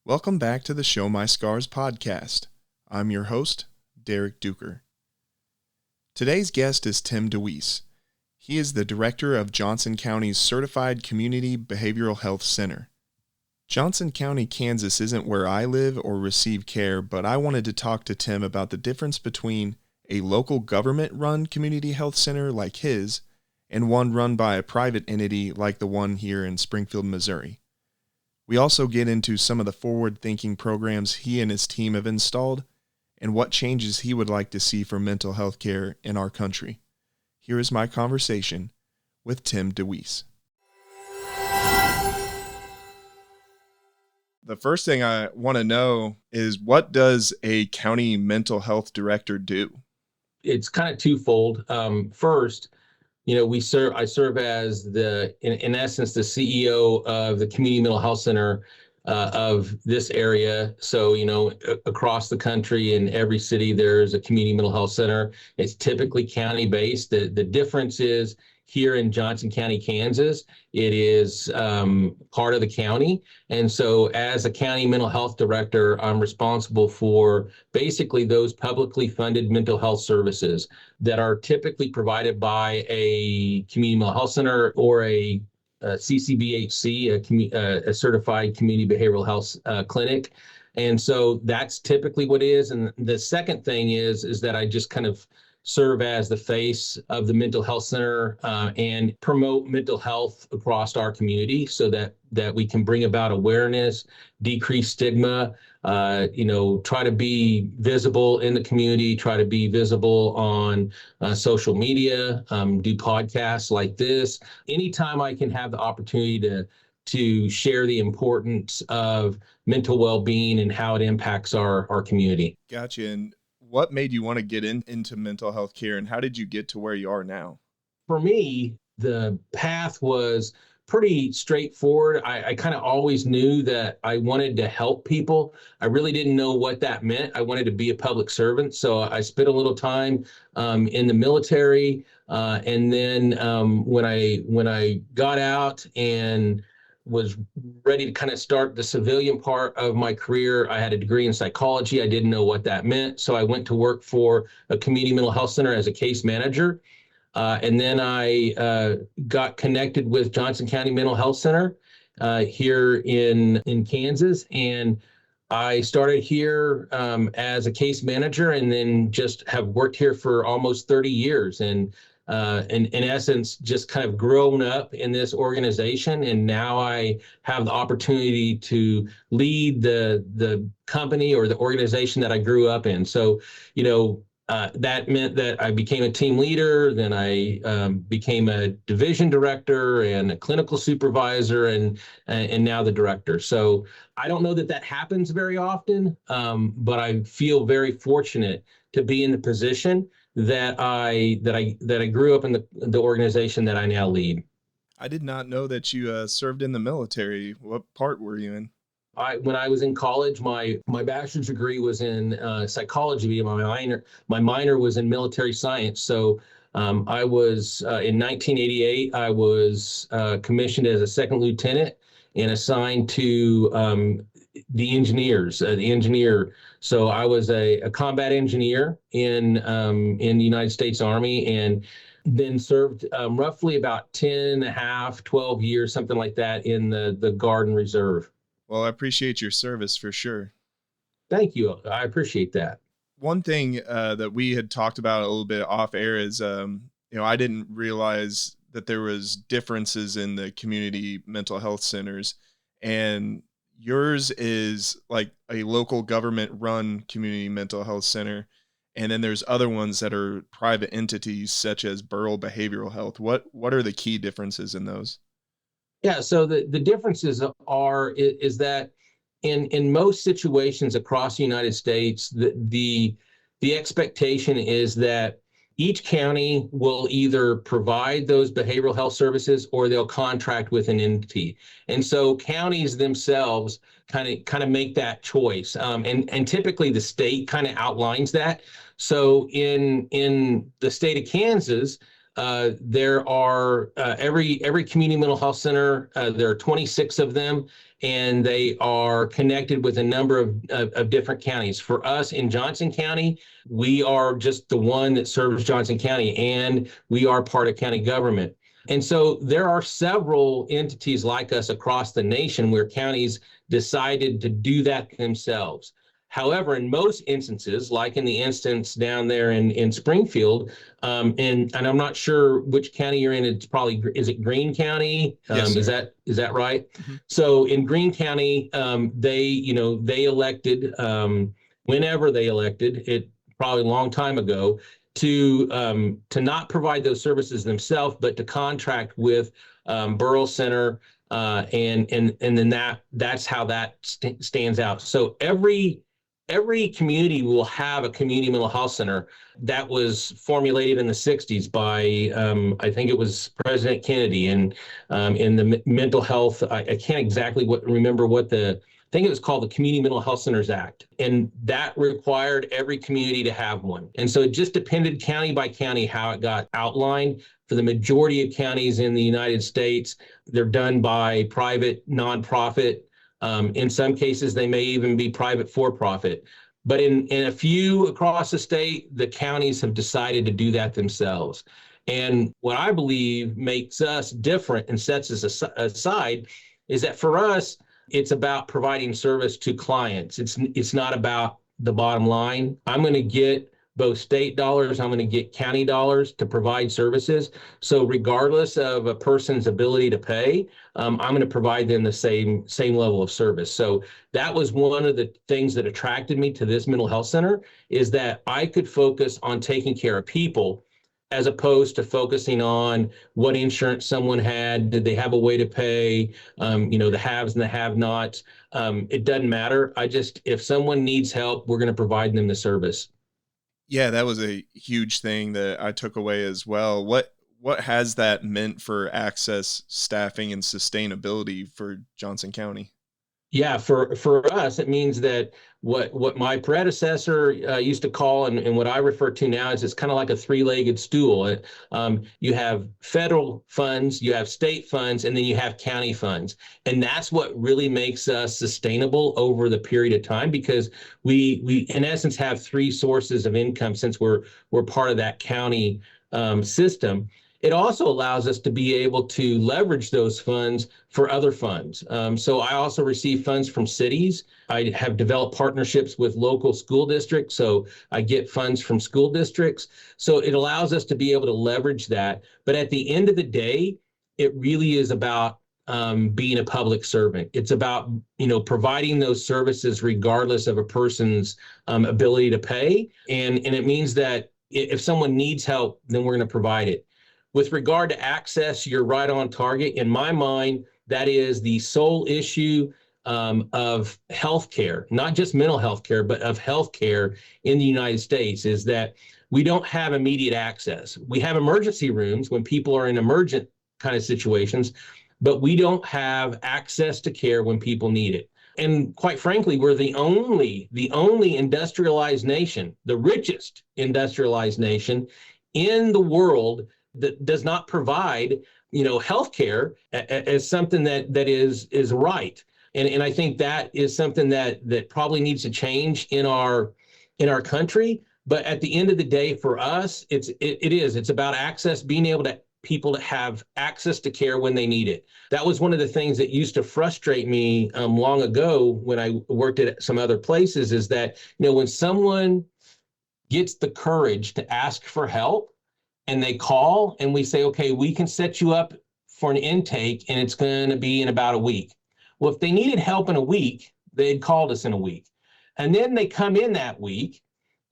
Welcome back to the Show My Scars podcast. I'm your host, Derek Duker. Today's guest is Tim DeWeese. He is the director of Johnson County's Certified Community Behavioral Health Center. Johnson County, Kansas isn't where I live or receive care, but I wanted to talk to Tim about the difference between a local government-run community health center like his and one run by a private entity like the one here in Springfield, Missouri. We also get into some of the forward-thinking programs he and his team have installed and what changes he would like to see for mental health care in our country. Here is my conversation with Tim DeWeese. The first thing I want to know is, what does a county mental health director do? It's kind of twofold. First, I serve as in essence, the CEO of the Community Mental Health Center of this area. So, across the country in every city, there's a community mental health center. It's typically county-based. The difference is here in Johnson County, Kansas, it is part of the county. And so as a county mental health director, I'm responsible for basically those publicly funded mental health services that are typically provided by a community mental health center or a CCBHC, a certified community behavioral health clinic. And so that's typically what it is. And the second thing is that I just kind of serve as the face of the mental health center and promote mental health across our community so that we can bring about awareness, decrease stigma, try to be visible in the community, try to be visible on social media, do podcasts like this. Anytime I can have the opportunity to share the importance of mental well-being and how it impacts our community. Gotcha. And what made you want to get into mental health care, and how did you get to where you are now? For me, the path was pretty straightforward. I kind of always knew that I wanted to help people. I really didn't know what that meant. I wanted to be a public servant. So I spent a little time in the military. And then when I got out and was ready to kind of start the civilian part of my career, I had a degree in psychology. I didn't know what that meant. So I went to work for a community mental health center as a case manager. And then I got connected with Johnson County Mental Health Center here in Kansas. And I started here as a case manager and then just have worked here for almost 30 years. And in essence, just kind of grown up in this organization. And now I have the opportunity to lead the company or the organization that I grew up in. So, that meant that I became a team leader, then I became a division director and a clinical supervisor and now the director. So I don't know that happens very often, but I feel very fortunate to be in the position that I grew up in the organization that I now lead. I did not know that you served in the military. What part were you in? When I was in college, my bachelor's degree was in psychology. My minor was in military science. So I was in 1988. I was commissioned as a second lieutenant and assigned to the engineer. So I was a combat engineer in the United States Army, and then served roughly about 10 and a half, 12 years, something like that, in the Guard and Reserve. Well, I appreciate your service for sure. Thank you. I appreciate that. One thing that we had talked about a little bit off air is, I didn't realize that there was differences in the community mental health centers, and yours is like a local government run community mental health center. And then there's other ones that are private entities such as Burl Behavioral Health. What are the key differences in those? Yeah, so the differences is that in most situations across the United States, the expectation is that each county will either provide those behavioral health services or they'll contract with an entity. And so counties themselves kind of make that choice. And typically the state kind of outlines that. So in the state of Kansas, There are every community mental health center. There are 26 of them, and they are connected with a number of different counties. For us in Johnson County, we are just the one that serves Johnson County, and we are part of county government. And so there are several entities like us across the nation where counties decided to do that themselves. However, in most instances, like in the instance down there in Springfield, and I'm not sure which county you're in. It's probably, is it Greene County? Yes, Is that right? Mhm. So in Greene County, they elected, whenever they elected it, probably a long time ago, to not provide those services themselves, but to contract with Borough Center, and then that's how that stands out. So every community will have a community mental health center. That was formulated in the 60s by, I think it was President Kennedy, and in the mental health, I can't exactly remember what I think it was called the Community Mental Health Centers Act. And that required every community to have one. And so it just depended county by county how it got outlined. For the majority of counties in the United States, they're done by private nonprofit. In some cases, they may even be private for-profit. But in a few across the state, the counties have decided to do that themselves. And what I believe makes us different and sets us aside is that for us, it's about providing service to clients. It's not about the bottom line. I'm going to get both state dollars, I'm going to get county dollars to provide services. So regardless of a person's ability to pay, I'm going to provide them the same level of service. So that was one of the things that attracted me to this mental health center, is that I could focus on taking care of people as opposed to focusing on what insurance someone had, did they have a way to pay, the haves and the have-nots. It doesn't matter. If someone needs help, we're going to provide them the service. Yeah, that was a huge thing that I took away as well. What has that meant for access, staffing, and sustainability for Johnson County? Yeah, for us, it means that what my predecessor used to call, and what I refer to now, is it's kind of like a three-legged stool. You have federal funds, you have state funds, and then you have county funds. And that's what really makes us sustainable over the period of time, because we in essence have three sources of income since we're part of that county system. It also allows us to be able to leverage those funds for other funds. So I also receive funds from cities. I have developed partnerships with local school districts, so I get funds from school districts. So it allows us to be able to leverage that. But at the end of the day, it really is about being a public servant. It's about providing those services regardless of a person's ability to pay. And it means that if someone needs help, then we're going to provide it. With regard to access, you're right on target. In my mind, that is the sole issue of healthcare, not just mental health care, but of healthcare in the United States, is that we don't have immediate access. We have emergency rooms when people are in emergent kind of situations, but we don't have access to care when people need it. And quite frankly, we're the only industrialized nation, the richest industrialized nation in the world that does not provide, healthcare as something that is right. And I think that is something that probably needs to change in our country. But at the end of the day, for us, it's about access, being able to people to have access to care when they need it. That was one of the things that used to frustrate me long ago when I worked at some other places, is that, when someone gets the courage to ask for help, and they call and we say, okay, we can set you up for an intake and it's going to be in about a week. Well, if they needed help in a week, they'd called us in a week. And then they come in that week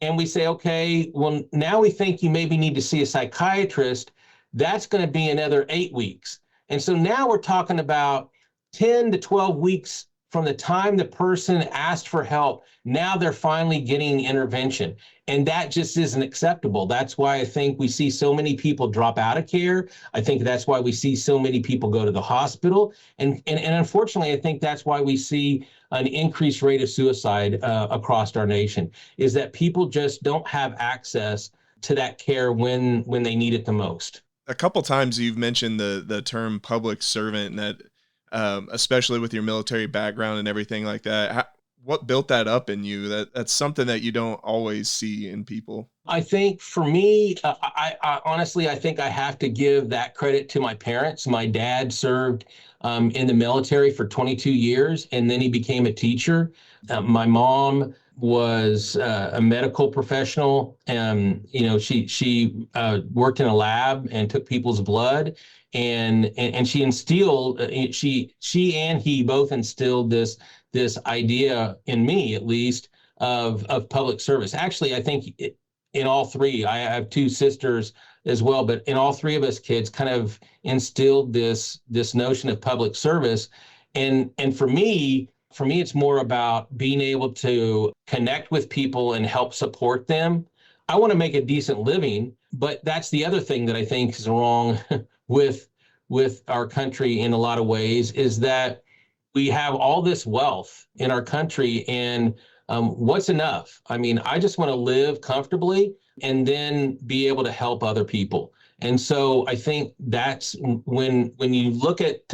and we say, okay, well, now we think you maybe need to see a psychiatrist. That's going to be another 8 weeks. And so now we're talking about 10 to 12 weeks from the time the person asked for help. Now they're finally getting intervention. And that just isn't acceptable. That's why I think we see so many people drop out of care. I think that's why we see so many people go to the hospital. And unfortunately, I think that's why we see an increased rate of suicide across our nation, is that people just don't have access to that care when they need it the most. A couple times you've mentioned the term public servant, and that especially with your military background and everything like that. What built that up in you? That's something that you don't always see in people. I think for me, I honestly, I think I have to give that credit to my parents. My dad served in the military for 22 years, and then he became a teacher. My mom was a medical professional, and she worked in a lab and took people's blood, and she instilled she and he both instilled this idea in me, at least, of public service. Actually, I think in all three. I have two sisters as well, but in all three of us kids kind of instilled this notion of public service. And for me, it's more about being able to connect with people and help support them. I want to make a decent living, but that's the other thing that I think is wrong with with our country in a lot of ways is that we have all this wealth in our country, and what's enough? I mean, I just want to live comfortably and then be able to help other people. And so I think that's when you look at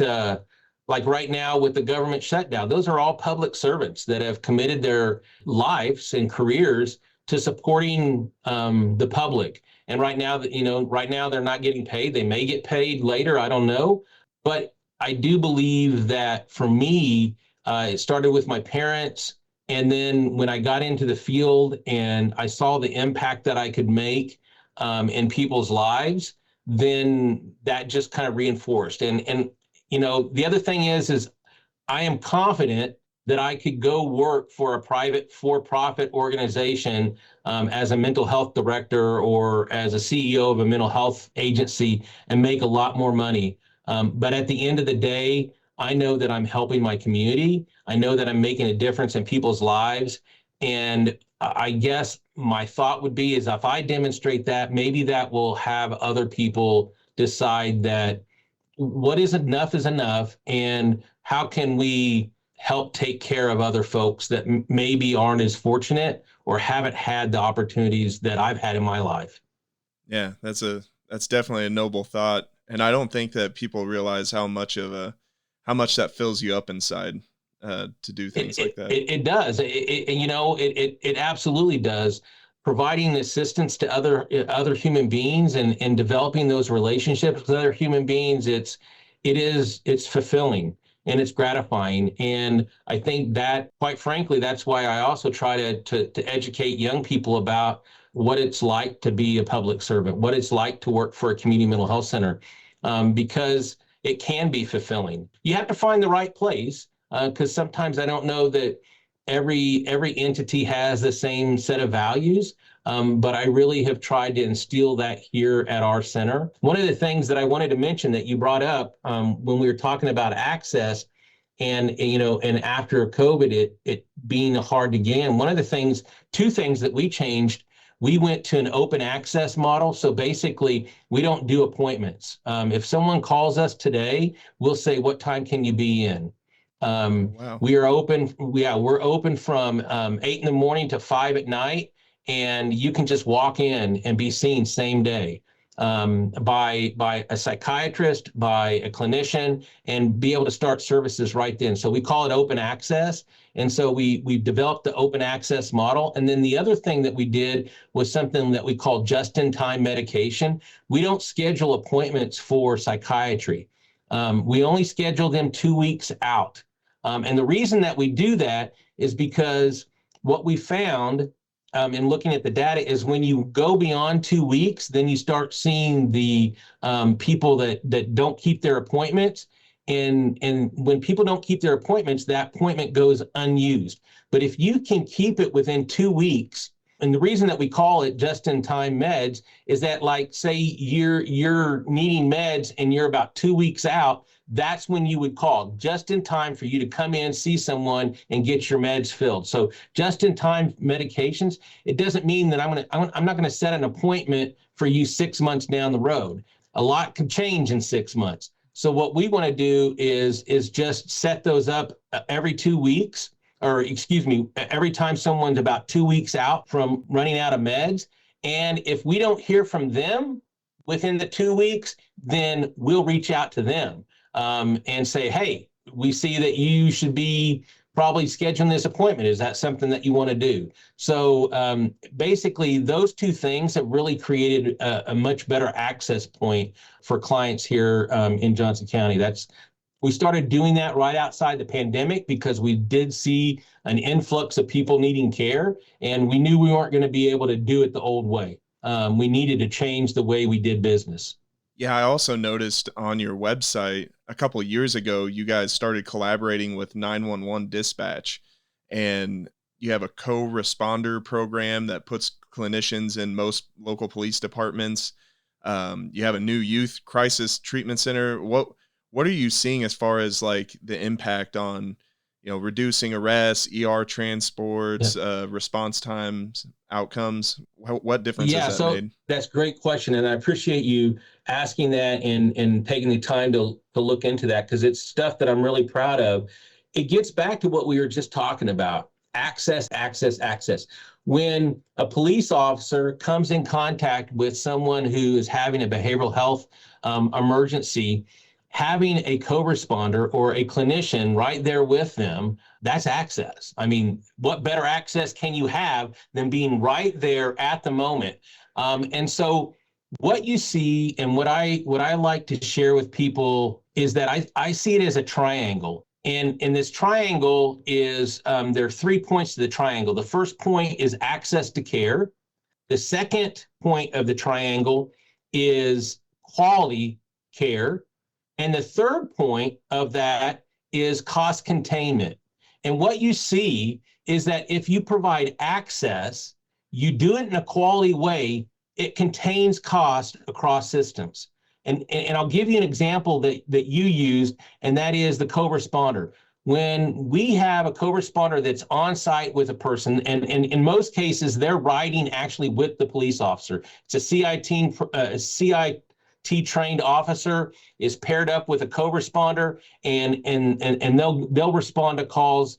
like right now with the government shutdown, those are all public servants that have committed their lives and careers to supporting the public. And right now, right now they're not getting paid. They may get paid later. I don't know, but I do believe that for me, it started with my parents. And then when I got into the field and I saw the impact that I could make in people's lives, then that just kind of reinforced. And the other thing is I am confident that I could go work for a private for-profit organization as a mental health director or as a CEO of a mental health agency and make a lot more money. But at the end of the day, I know that I'm helping my community. I know that I'm making a difference in people's lives. And I guess my thought would be is if I demonstrate that, maybe that will have other people decide that what is enough, and how can we help take care of other folks that maybe aren't as fortunate or haven't had the opportunities that I've had in my life. Yeah, that's definitely a noble thought, and I don't think that people realize how much that fills you up inside to do things like that. It does. It absolutely does. Providing assistance to other human beings and developing those relationships with other human beings, it's fulfilling and it's gratifying. And I think that, quite frankly, that's why I also try to educate young people about what it's like to be a public servant, what it's like to work for a community mental health center, because it can be fulfilling. You have to find the right place, because sometimes I don't know that every entity has the same set of values. But I really have tried to instill that here at our center. One of the things that I wanted to mention that you brought up when we were talking about access and after COVID, it being hard to gain, two things that we changed. We went to an open access model. So basically, we don't do appointments. If someone calls us today, we'll say, what time can you be in? Wow. We are open. Yeah, we're open from 8 in the morning to 5 at night, and you can just walk in and be seen same day by a psychiatrist, by a clinician, and be able to start services right then. So we call it open access. And so we've developed the open access model. And then the other thing that we did was something that we call just-in-time medication. We don't schedule appointments for psychiatry. We only schedule them 2 weeks out. And the reason that we do that is because what we found in looking at the data is when you go beyond 2 weeks, then you start seeing the people that don't keep their appointments. And when people don't keep their appointments, that appointment goes unused. But if you can keep it within 2 weeks, and the reason that we call it just-in-time meds is that, like, say you're needing meds and you're about 2 weeks out, that's when you would call just in time for you to come in, see someone, and get your meds filled. So just-in-time medications, it doesn't mean that I'm not gonna set an appointment for you 6 months down the road. A lot can change in 6 months. So what we want to do is just set those up every 2 weeks, or excuse me, every time someone's about 2 weeks out from running out of meds. And if we don't hear from them, within the 2 weeks, then we'll reach out to them and say, hey, we see that you should be probably scheduling this appointment. Is that something that you want to do? So basically, those two things have really created a much better access point for clients here in Johnson County. We started doing that right outside the pandemic because we did see an influx of people needing care, and we knew we weren't going to be able to do it the old way. We needed to change the way we did business. Yeah, I also noticed on your website a couple of years ago, you guys started collaborating with 911 dispatch, and you have a co-responder program that puts clinicians in most local police departments. You have a new youth crisis treatment center. What are you seeing as far as like the impact on, reducing arrests, ER transports, response times, outcomes? What difference has that made? That's a great question. And I appreciate you asking that and taking the time to look into that, because it's stuff that I'm really proud of. It gets back to what we were just talking about: access, access, access. When a police officer comes in contact with someone who is having a behavioral health emergency, having a co-responder or a clinician right there with them, that's access. I mean, what better access can you have than being right there at the moment? And so what you see, and what I like to share with people, is that I see it as a triangle. And this triangle is, there are 3 points to the triangle. The first point is access to care. The second point of the triangle is quality care. And the third point of that is cost containment. And what you see is that if you provide access, you do it in a quality way, it contains cost across systems. And I'll give you an example that you used, and that is the co-responder. When we have a co-responder that's on site with a person, and in most cases, they're riding actually with the police officer. It's a CIT trained officer is paired up with a co-responder, and they'll respond to calls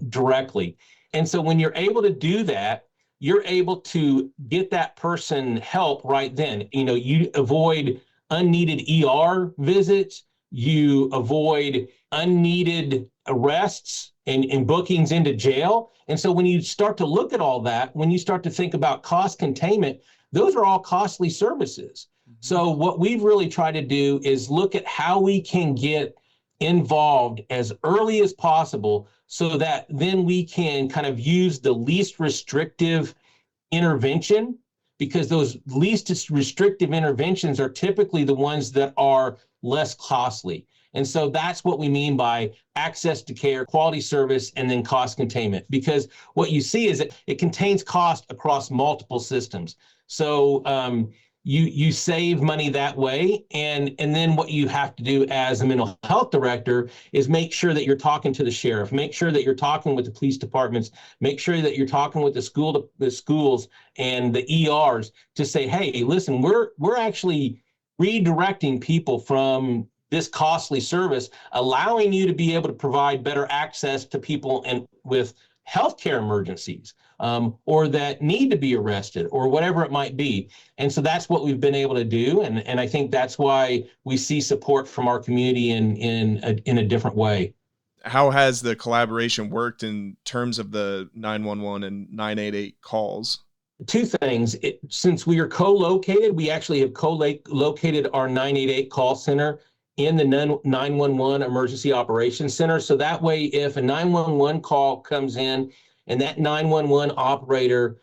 directly. And so when you're able to do that, you're able to get that person help right then. You avoid unneeded ER visits, you avoid unneeded arrests and bookings into jail. And so when you start to look at all that, when you start to think about cost containment, those are all costly services. So what we've really tried to do is look at how we can get involved as early as possible, so that then we can kind of use the least restrictive intervention, because those least restrictive interventions are typically the ones that are less costly. And so that's what we mean by access to care, quality service, and then cost containment, because what you see is that it contains cost across multiple systems. So you save money that way. And then what you have to do as a mental health director is make sure that you're talking to the sheriff, make sure that you're talking with the police departments, make sure that you're talking with the schools and the ERs to say, hey, listen, we're actually redirecting people from this costly service, allowing you to be able to provide better access to people with healthcare emergencies, or that need to be arrested, or whatever it might be. And so that's what we've been able to do. And I think that's why we see support from our community in a different way. How has the collaboration worked in terms of the 911 and 988 calls? Two things. Since we are co-located, we actually have co-located our 988 call center in the 911 Emergency Operations Center. So that way, if a 911 call comes in and that 911 operator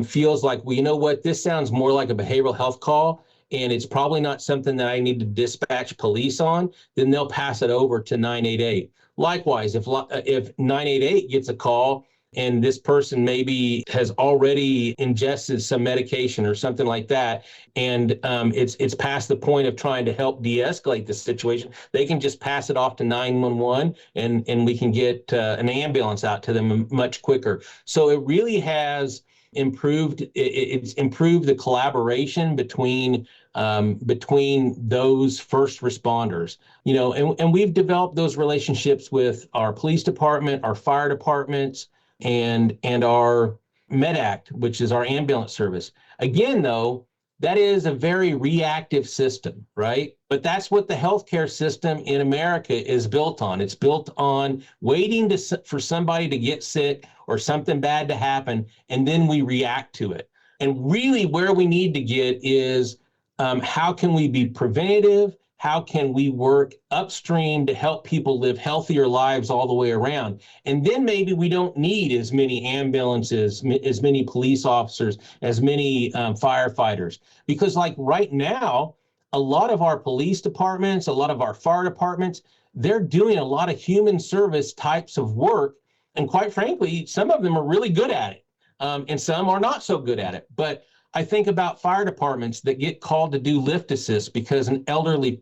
feels like, well, you know what, this sounds more like a behavioral health call, and it's probably not something that I need to dispatch police on, then they'll pass it over to 988. Likewise, if 988 gets a call and this person maybe has already ingested some medication or something like that, and it's past the point of trying to help de-escalate the situation, they can just pass it off to 911, and we can get an ambulance out to them much quicker. So it really has improved. It's improved the collaboration between those first responders, and we've developed those relationships with our police department, our fire departments, and our MedAct, which is our ambulance service. Again, though, That is a very reactive system, right? But that's what the healthcare system in America is built on. It's built on waiting for somebody to get sick or something bad to happen, and then we react to it. And really, where we need to get is how can we be preventative? How can we work upstream to help people live healthier lives all the way around? And then maybe we don't need as many ambulances, as many police officers, as many firefighters. Because, like right now, a lot of our police departments, a lot of our fire departments, they're doing a lot of human service types of work. And quite frankly, some of them are really good at it, and some are not so good at it. But I think about fire departments that get called to do lift assist because an elderly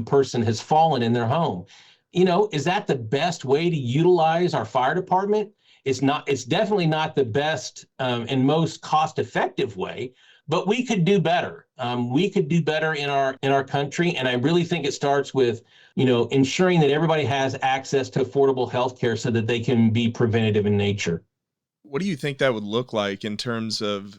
person has fallen in their home. Is that the best way to utilize our fire department? It's not. It's definitely not the best and most cost-effective way, but we could do better. We could do better in our country, and I really think it starts with ensuring that everybody has access to affordable health care so that they can be preventative in nature. What do you think that would look like in terms of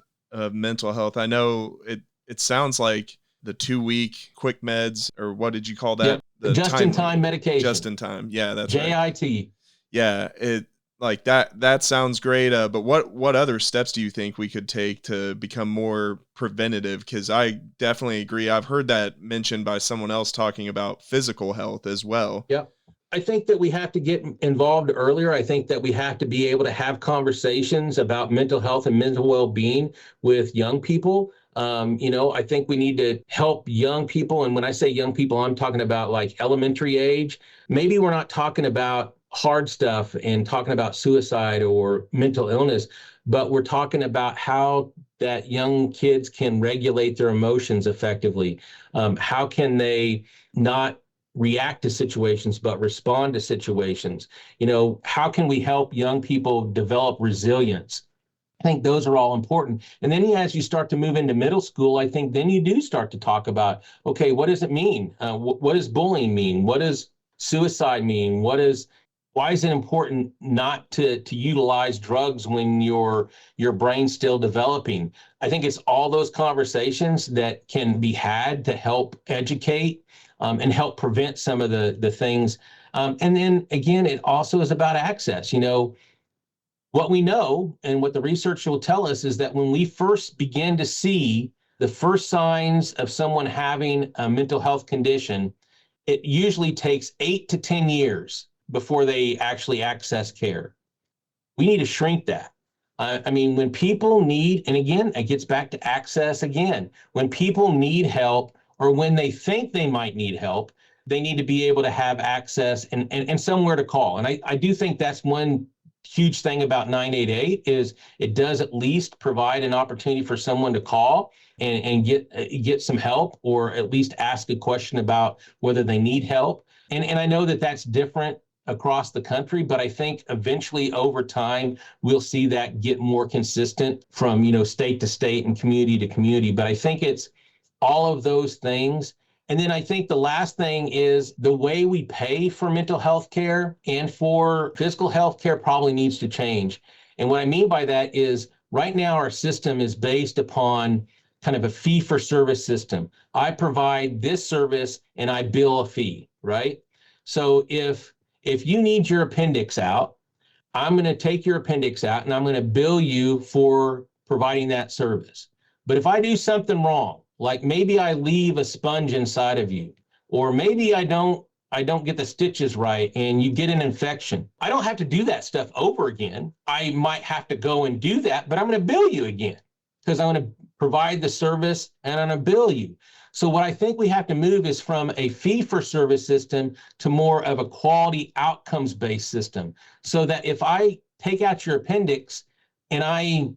mental health? I know it sounds like the 2-week quick meds, or what did you call that? Yep. The Just-in-time medication. Just in time. Yeah, that's JIT. Right. Yeah, it like that sounds great. But what other steps do you think we could take to become more preventative? Because I definitely agree. I've heard that mentioned by someone else talking about physical health as well. Yep. I think that we have to get involved earlier. I think that we have to be able to have conversations about mental health and mental well-being with young people. I think we need to help young people. And when I say young people, I'm talking about like elementary age. Maybe we're not talking about hard stuff and talking about suicide or mental illness, but we're talking about how that young kids can regulate their emotions effectively. How can they not react to situations, but respond to situations? How can we help young people develop resilience? I think those are all important. And then as you start to move into middle school, I think then you do start to talk about, okay, what does it mean? What does bullying mean? What does suicide mean? Why is it important not to utilize drugs when your brain's still developing? I think it's all those conversations that can be had to help educate and help prevent some of the things. And then again, it also is about access. What we know and what the research will tell us is that when we first begin to see the first signs of someone having a mental health condition, it usually takes 8 to 10 years before they actually access care. We need to shrink that. When people need, and again, it gets back to access again, when people need help or when they think they might need help, they need to be able to have access and somewhere to call. And I do think that's one huge thing about 988 is it does at least provide an opportunity for someone to call and get some help, or at least ask a question about whether they need help. And I know that that's different across the country, but I think eventually over time we'll see that get more consistent from state to state and community to community. But I think it's all of those things. And then I think the last thing is the way we pay for mental health care and for physical health care probably needs to change. And what I mean by that is right now our system is based upon kind of a fee for service system. I provide this service and I bill a fee, right? So if you need your appendix out, I'm going to take your appendix out and I'm going to bill you for providing that service. But if I do something wrong, like maybe I leave a sponge inside of you, or maybe I don't get the stitches right and you get an infection, I don't have to do that stuff over again. I might have to go and do that, but I'm going to bill you again because I'm going to provide the service and I'm going to bill you. So what I think we have to move is from a fee-for-service system to more of a quality outcomes-based system, so that if I take out your appendix and I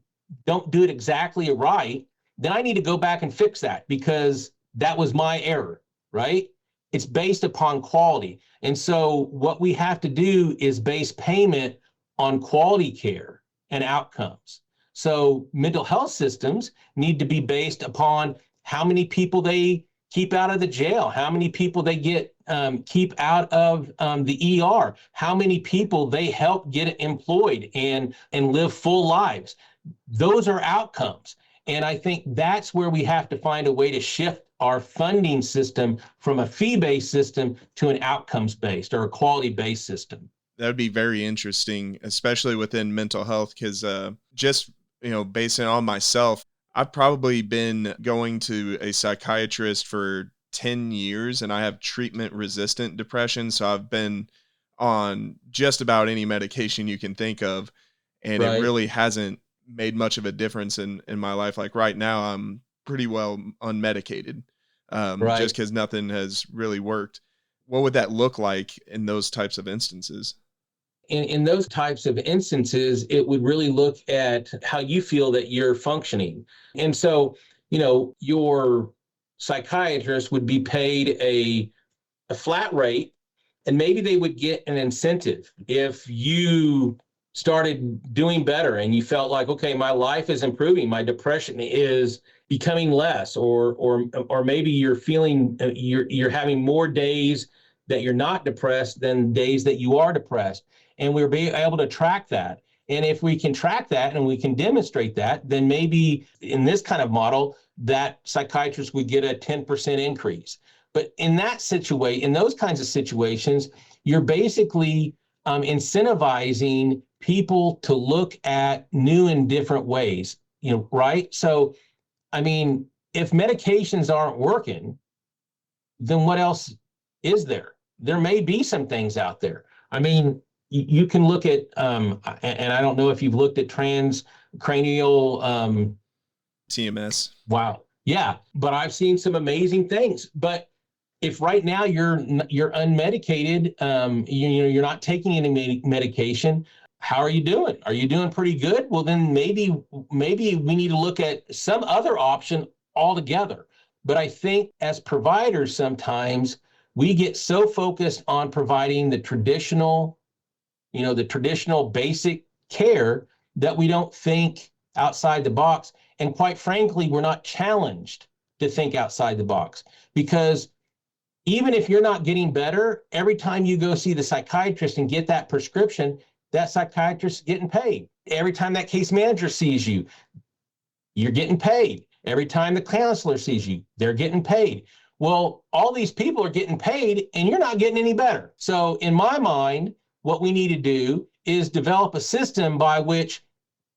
don't do it exactly right, then I need to go back and fix that because that was my error, right? It's based upon quality. And so what we have to do is base payment on quality care and outcomes. So mental health systems need to be based upon how many people they keep out of the jail, how many people they keep out of the ER, how many people they help get employed and live full lives. Those are outcomes. And I think that's where we have to find a way to shift our funding system from a fee-based system to an outcomes-based or a quality-based system. That would be very interesting, especially within mental health, because just, basing it on myself, I've probably been going to a psychiatrist for 10 years and I have treatment resistant depression. So I've been on just about any medication you can think of. And it Right, really hasn't made much of a difference in my life. Like right now, I'm pretty well unmedicated, just right. because nothing has really worked. What would that look like in those types of instances? In those types of instances, it would really look at how you feel that you're functioning. And so, your psychiatrist would be paid a flat rate, and maybe they would get an incentive if you started doing better and you felt like, okay, my life is improving, my depression is becoming less, or maybe you're feeling you're having more days that you're not depressed than days that you are depressed, and we're being able to track that. And if we can track that and we can demonstrate that, then maybe in this kind of model, that psychiatrist would get a 10% increase. But in those kinds of situations, you're basically incentivizing people to look at new and different ways, right? So, I mean, if medications aren't working, then what else is there? There may be some things out there. I mean, you can look at, and I don't know if you've looked at transcranial. TMS. Wow, yeah, but I've seen some amazing things. But if right now you're unmedicated, you're not taking any medication, how are you doing? Are you doing pretty good? Well, then maybe we need to look at some other option altogether. But I think as providers, sometimes we get so focused on providing the traditional basic care that we don't think outside the box. And quite frankly, we're not challenged to think outside the box, because even if you're not getting better, every time you go see the psychiatrist and get that prescription, that psychiatrist is getting paid. Every time that case manager sees you, you're getting paid. Every time the counselor sees you, they're getting paid. Well, all these people are getting paid and you're not getting any better. So, in my mind, what we need to do is develop a system by which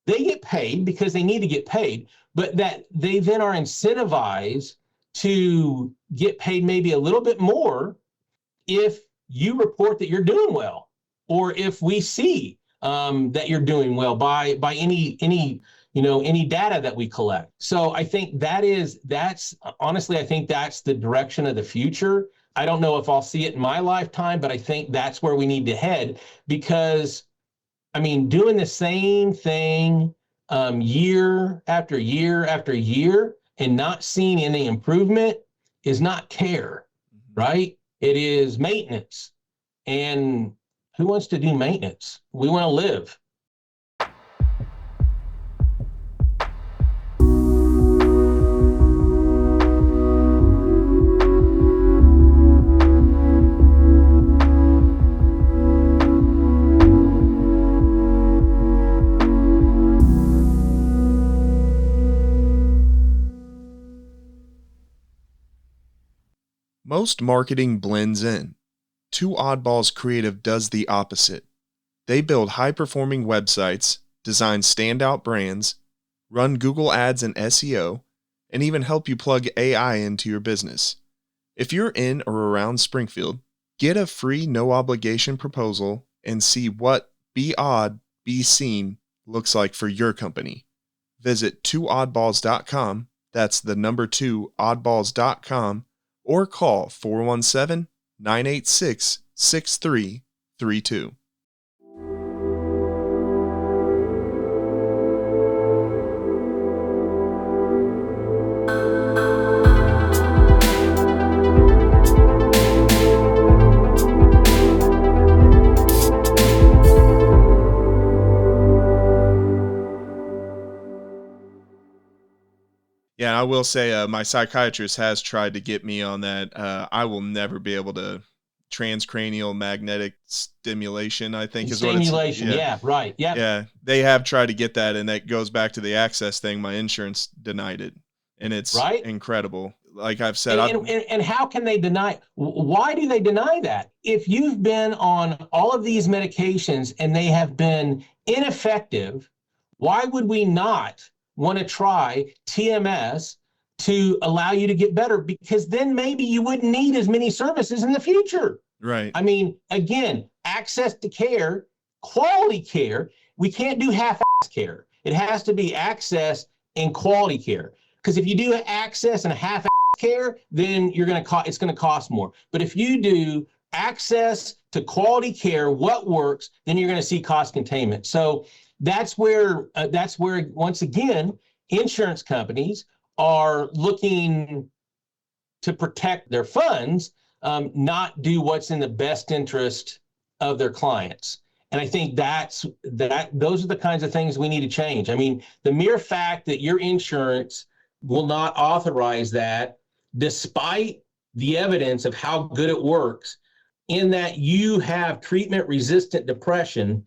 they get paid because they need to get paid, but that they then are incentivized to get paid maybe a little bit more if you report that you're doing well, or if we see that you're doing well by any data that we collect. So I think that's honestly, I think that's the direction of the future. I don't know if I'll see it in my lifetime, but I think that's where we need to head, because I mean, doing the same thing year after year after year and not seeing any improvement is not care, Mhm. right? It is maintenance. And who wants to do maintenance? We want to live. Most marketing blends in. Two Oddballs Creative does the opposite. They build high performing websites, design standout brands, run Google Ads and SEO, and even help you plug AI into your business. If you're in or around Springfield, get a free no obligation proposal and see what Be Odd, Be Seen looks like for your company. Visit 2oddballs.com, that's the number 2oddballs.com, or call 417 986 6332. Yeah, I will say my psychiatrist has tried to get me on that. I will never be able to transcranial magnetic stimulation, I think is what it's. Stimulation, yeah, right, yeah. Yeah, they have tried to get that, and that goes back to the access thing. My insurance denied it, and it's right. incredible. Like I've said, And how can they deny? Why do they deny that? If you've been on all of these medications and they have been ineffective, why would we not want to try TMS to allow you to get better? Because then maybe you wouldn't need as many services in the future. right. I mean, again, access to care, quality care. We can't do half-ass care. It has to be access and quality care. Because if you do access and half care, then it's going to cost more. But if you do access to quality care, what works, then you're going to see cost containment. So that's where once again, insurance companies are looking to protect their funds, not do what's in the best interest of their clients. And I think those are the kinds of things we need to change. I mean, the mere fact that your insurance will not authorize that, despite the evidence of how good it works, in that you have treatment-resistant depression,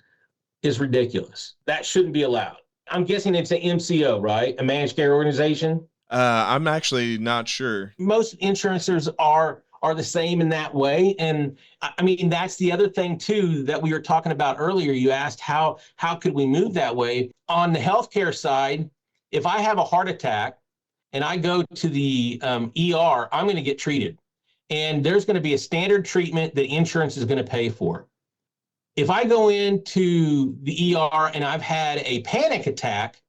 is ridiculous. That shouldn't be allowed. I'm guessing it's an MCO, right? A managed care organization? I'm actually not sure. Most insurances are the same in that way. And I mean, that's the other thing too that we were talking about earlier. You asked how could we move that way? On the healthcare side, if I have a heart attack and I go to the ER, I'm going to get treated. And there's going to be a standard treatment that insurance is going to pay for. If I go into the ER and I've had a panic attack,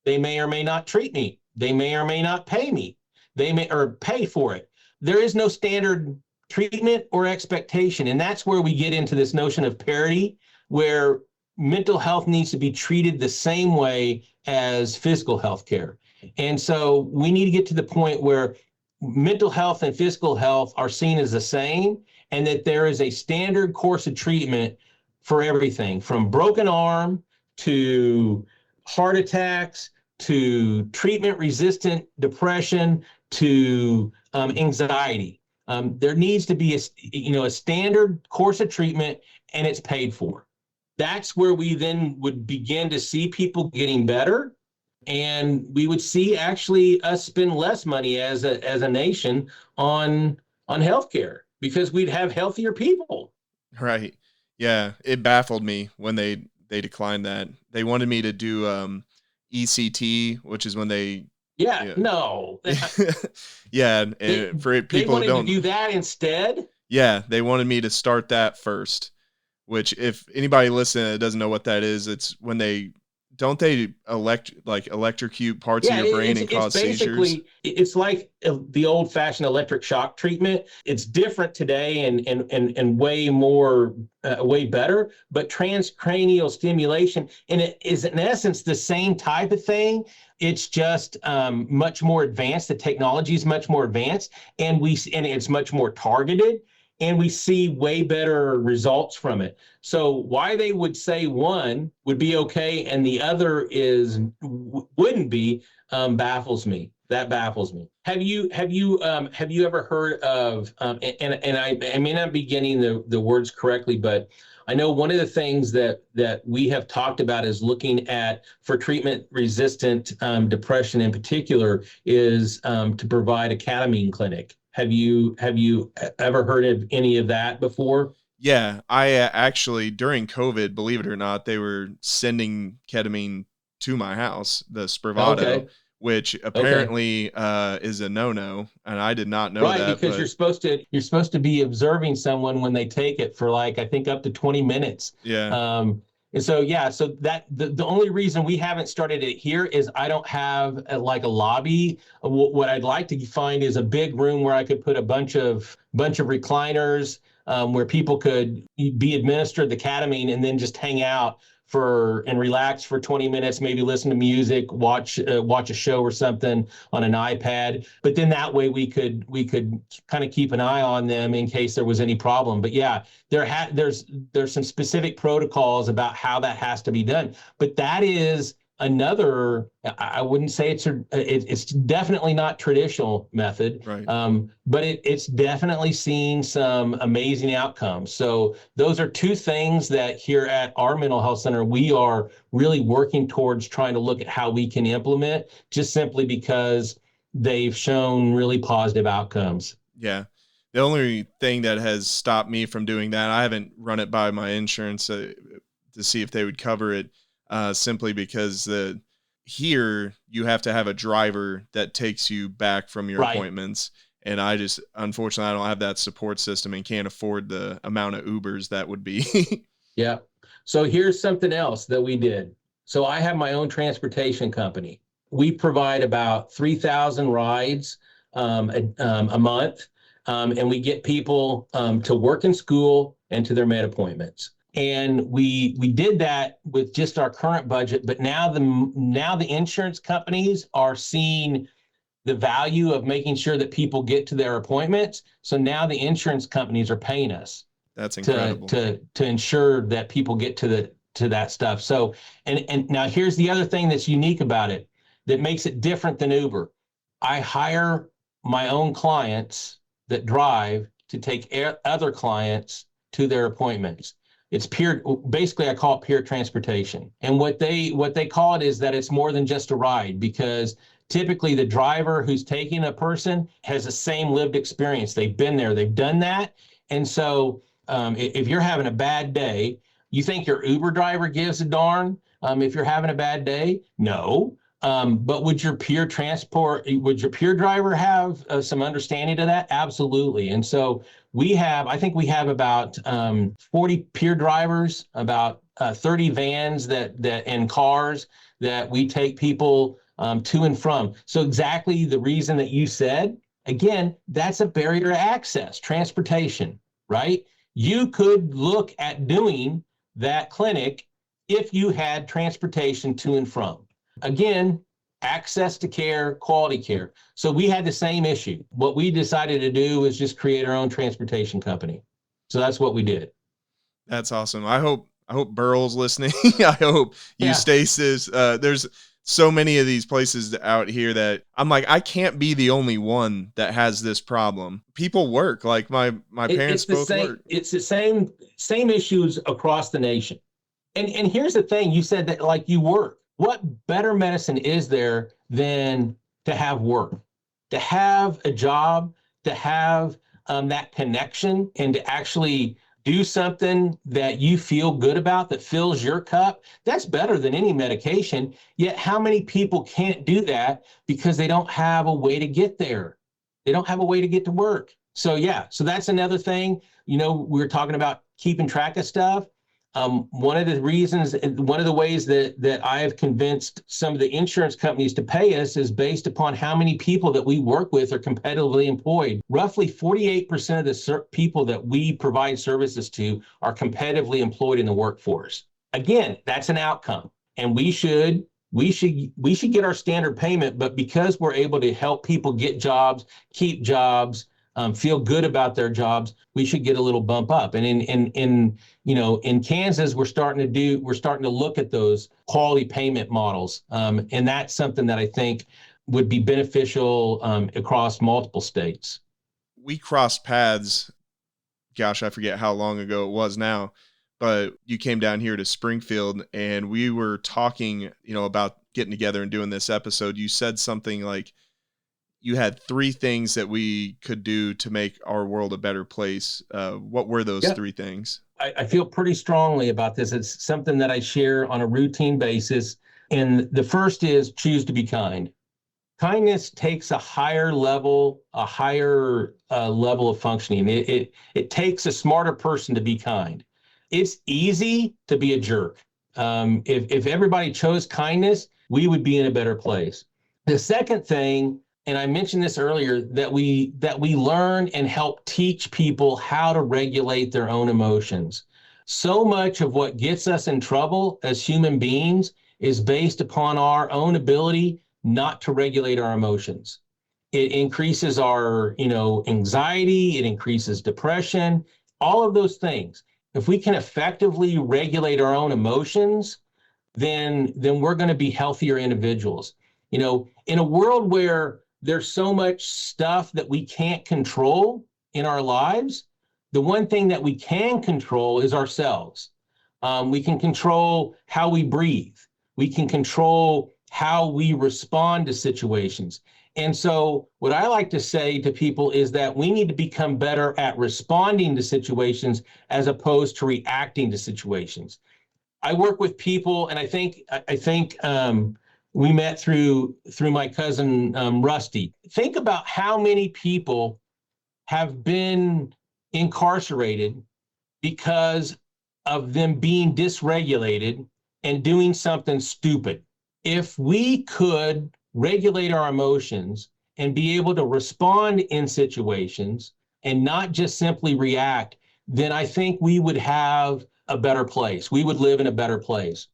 they may or may not treat me. They may or may not pay me. They may or pay for it. There is no standard treatment or expectation. And that's where we get into this notion of parity, where mental health needs to be treated the same way as physical health care. And so we need to get to the point where mental health and physical health are seen as the same, and that there is a standard course of treatment for everything from broken arm to heart attacks to treatment-resistant depression to anxiety. There needs to be a standard course of treatment, and it's paid for. That's where we then would begin to see people getting better, and we would see actually us spend less money as a nation on healthcare, because we'd have healthier people. Right. Yeah, it baffled me when they declined that. They wanted me to do ECT, which is when they no. Yeah, for people they wanted who don't to do that instead. Yeah, they wanted me to start that first, which if anybody listening that doesn't know what that is, it's when they electrocute parts of your brain and cause seizures. It's like the old-fashioned electric shock treatment. It's different today and way more, way better. But transcranial stimulation, and it is in essence the same type of thing. It's just much more advanced. The technology is much more advanced, and it's much more targeted. And we see way better results from it. So why they would say one would be okay and the other wouldn't be baffles me. That baffles me. Have you ever heard of and I may not be getting the words correctly, but I know one of the things that we have talked about is looking at for treatment-resistant depression in particular is to provide a ketamine clinic. Have you ever heard of any of that before? Yeah, I actually, during COVID, believe it or not, they were sending ketamine to my house, the Spravato, which apparently is a no-no, and I did not know that. Right, because you're supposed to be observing someone when they take it for I think up to 20 minutes. Yeah. And so that the only reason we haven't started it here is I don't have a lobby. What I'd like to find is a big room where I could put a bunch of recliners where people could be administered the ketamine and then just hang out and relax for 20 minutes, maybe listen to music, watch a show or something on an iPad. But then that way we could kind of keep an eye on them in case there was any problem. But yeah, there's some specific protocols about how that has to be done. But that is another, I wouldn't say it's definitely not traditional method, Right. but it's definitely seen some amazing outcomes. So those are two things that here at our mental health center, we are really working towards trying to look at how we can implement, just simply because they've shown really positive outcomes. Yeah. The only thing that has stopped me from doing that, I haven't run it by my insurance to see if they would cover it, simply because here you have to have a driver that takes you back from your Right. appointments. And unfortunately, I don't have that support system and can't afford the amount of Ubers that would be. Yeah. So here's something else that we did. So I have my own transportation company. We provide about 3,000 rides a month, and we get people to work in school and to their med appointments. And we did that with just our current budget, but now the insurance companies are seeing the value of making sure that people get to their appointments. So now the insurance companies are paying us That's to incredible. to ensure that people get to that stuff. So and now here's the other thing that's unique about it that makes it different than Uber. I hire my own clients that drive to take other clients to their appointments. It's peer, basically I call it peer transportation. And what they call it is that it's more than just a ride, because typically the driver who's taking a person has the same lived experience. They've been there, they've done that. And so if you're having a bad day, you think your Uber driver gives a darn if you're having a bad day? No. But would your peer driver have some understanding of that? Absolutely. And so I think we have about 40 peer drivers, about 30 vans and cars that we take people to and from. So exactly the reason that you said, again, that's a barrier to access, transportation, right? You could look at doing that clinic if you had transportation to and from. Again, access to care, quality care. So we had the same issue. What we decided to do was just create our own transportation company. So that's what we did. That's awesome. I hope Burl's listening. I hope Yeah. Eustasis. There's so many of these places out here that I'm like, I can't be the only one that has this problem. People work, like my parents It's the both same, work. it's the same issues across the nation. And here's the thing, you said that like you work. What better medicine is there than to have work, to have a job, to have that connection, and to actually do something that you feel good about, that fills your cup? That's better than any medication. Yet how many people can't do that because they don't have a way to get there? They don't have a way to get to work. So yeah, so that's another thing. We were talking about keeping track of stuff. One of the ways that I have convinced some of the insurance companies to pay us is based upon how many people that we work with are competitively employed. Roughly 48% of the people that we provide services to are competitively employed in the workforce. Again, that's an outcome, and we should get our standard payment, but because we're able to help people get jobs, keep jobs, feel good about their jobs, we should get a little bump up. And in Kansas, we're starting to look at those quality payment models, and that's something that I think would be beneficial across multiple states. We crossed paths. Gosh, I forget how long ago it was now, but you came down here to Springfield and we were talking, about getting together and doing this episode. You said something like you had 3 things that we could do to make our world a better place. What were those Yeah. 3 things? I feel pretty strongly about this. It's something that I share on a routine basis. And the first is choose to be kind. Kindness takes a higher level of functioning. It takes a smarter person to be kind. It's easy to be a jerk. If everybody chose kindness, we would be in a better place. The second thing, and I mentioned this earlier, that we learn and help teach people how to regulate their own emotions. So much of what gets us in trouble as human beings is based upon our own ability not to regulate our emotions. It increases our, anxiety, it increases depression, all of those things. If we can effectively regulate our own emotions, then we're going to be healthier individuals. In a world where there's so much stuff that we can't control in our lives, the one thing that we can control is ourselves. We can control how we breathe. We can control how we respond to situations. And so what I like to say to people is that we need to become better at responding to situations as opposed to reacting to situations. I work with people, and I think we met through my cousin Rusty. Think about how many people have been incarcerated because of them being dysregulated and doing something stupid. If we could regulate our emotions and be able to respond in situations and not just simply react, then I think we would have a better place. We would live in a better place.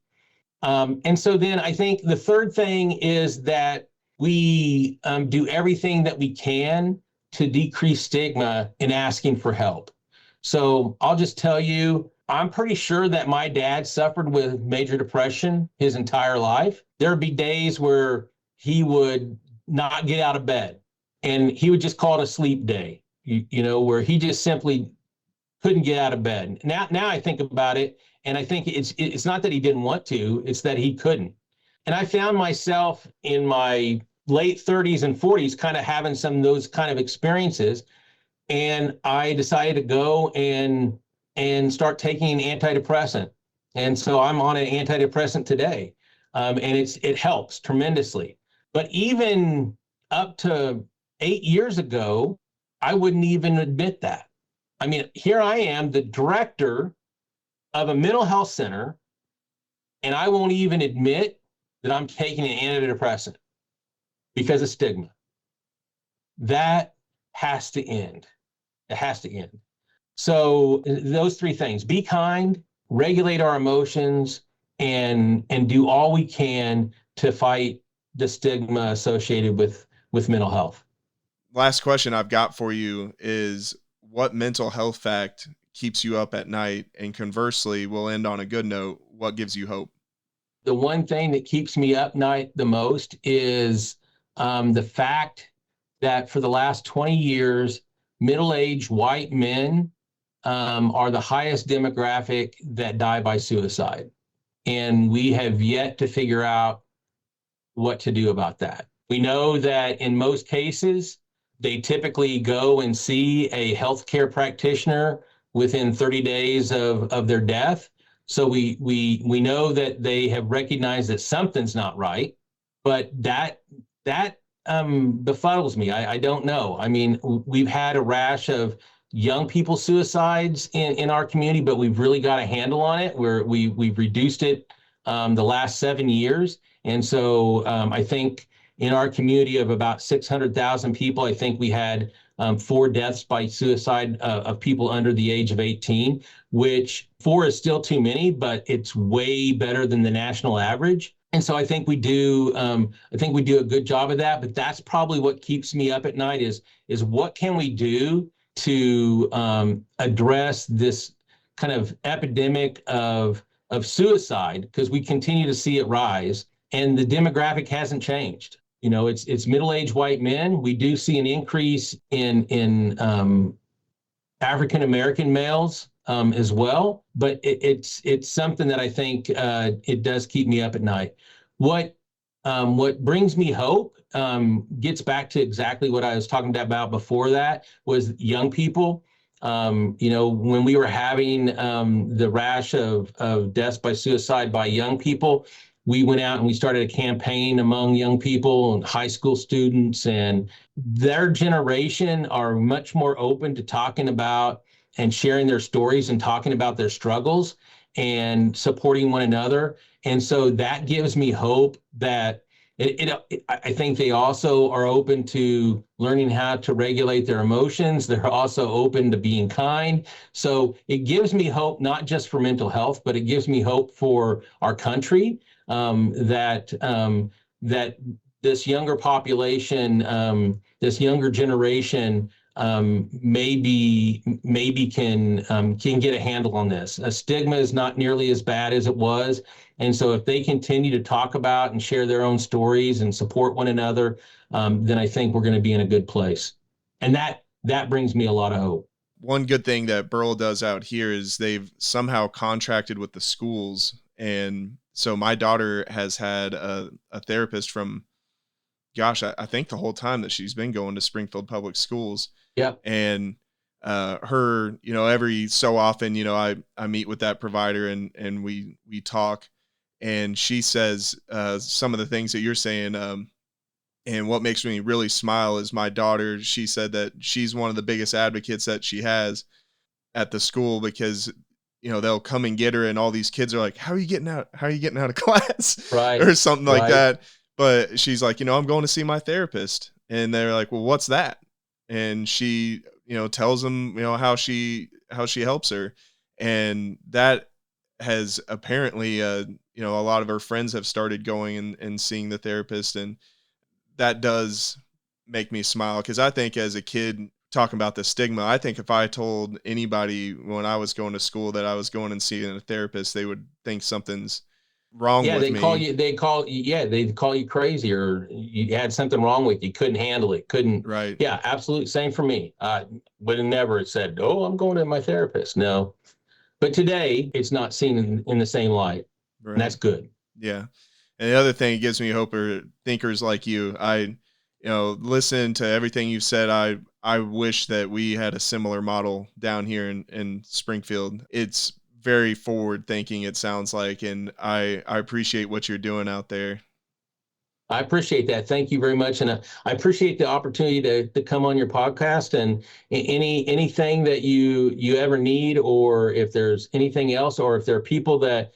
And so then I think the third thing is that we do everything that we can to decrease stigma in asking for help. So I'll just tell you, I'm pretty sure that my dad suffered with major depression his entire life. There would be days where he would not get out of bed and he would just call it a sleep day, where he just simply couldn't get out of bed. Now I think about it, and I think it's not that he didn't want to, it's that he couldn't. And I found myself in my late 30s and 40s kind of having some of those kind of experiences, and I decided to go and start taking antidepressant. And so I'm on an antidepressant today, and it helps tremendously. But even up to 8 years ago, I wouldn't even admit that. I mean, here I am, the director of a mental health center, and I won't even admit that I'm taking an antidepressant because of stigma. That has to end. It has to end. So those three things: be kind, regulate our emotions, and do all we can to fight the stigma associated with mental health. Last question I've got for you is, what mental health fact keeps you up at night? And conversely, we'll end on a good note, what gives you hope? The one thing that keeps me up night the most is the fact that for the last 20 years, middle-aged white men are the highest demographic that die by suicide. And we have yet to figure out what to do about that. We know that in most cases, they typically go and see a healthcare practitioner within 30 days of their death. So we know that they have recognized that something's not right, but that befuddles me. I don't know. I mean, we've had a rash of young people suicides in our community, but we've really got a handle on it where we've reduced it the last 7 years. And so I think in our community of about 600,000 people, I think we had 4 deaths by suicide of people under the age of 18, which 4 is still too many, but it's way better than the national average. And so I think we do a good job of that. But that's probably what keeps me up at night is what can we do to address this kind of epidemic of suicide, because we continue to see it rise and the demographic hasn't changed. It's middle-aged white men. We do see an increase in African American males as well, but it's something that I think it does keep me up at night. What brings me hope gets back to exactly what I was talking about before that, was young people. When we were having the rash of deaths by suicide by young people, we went out and we started a campaign among young people and high school students, and their generation are much more open to talking about and sharing their stories and talking about their struggles and supporting one another. And so that gives me hope that I think they also are open to learning how to regulate their emotions. They're also open to being kind. So it gives me hope, not just for mental health, but it gives me hope for our country, that this younger population, this younger generation maybe can get a handle on this. A stigma is not nearly as bad as it was, and so if they continue to talk about and share their own stories and support one another, then I think we're going to be in a good place, and that brings me a lot of hope. One good thing that Burl does out here is they've somehow contracted with the schools. And so my daughter has had a therapist from, gosh, I think the whole time that she's been going to Springfield Public Schools. Yep. And her, every so often, I meet with that provider and we talk, and she says some of the things that you're saying. And what makes me really smile is my daughter. She said that she's one of the biggest advocates that she has at the school, because they'll come and get her and all these kids are like, how are you getting out of class? Right. Or something like Right. that. But she's like, I'm going to see my therapist. And they're like, well, what's that? And she, tells them, how she helps her. And that has apparently, a lot of her friends have started going and seeing the therapist. And that does make me smile, because I think as a kid, talking about the stigma, I think if I told anybody when I was going to school that I was going and seeing a therapist, they would think something's wrong with me. They'd call you crazy, or you had something wrong with you, couldn't handle it, couldn't. Right. Yeah, absolutely. Same for me. Would have never said, oh, I'm going to my therapist. No. But today it's not seen in the same light. Right. And that's good. Yeah. And the other thing it gives me hope are thinkers like you. I, listen to everything you've said. I wish that we had a similar model down here in Springfield. It's very forward thinking, it sounds like, and I appreciate what you're doing out there. I appreciate that. Thank you very much. And I appreciate the opportunity to come on your podcast, and anything that you ever need, or if there's anything else, or if there are people that,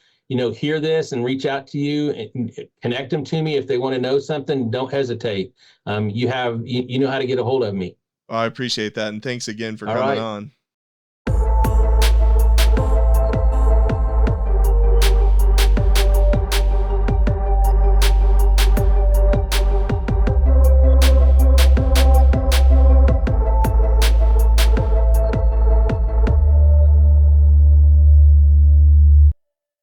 hear this and reach out to you and connect them to me. If they want to know something, don't hesitate. You know how to get a hold of me. Well, I appreciate that. And thanks again for coming on.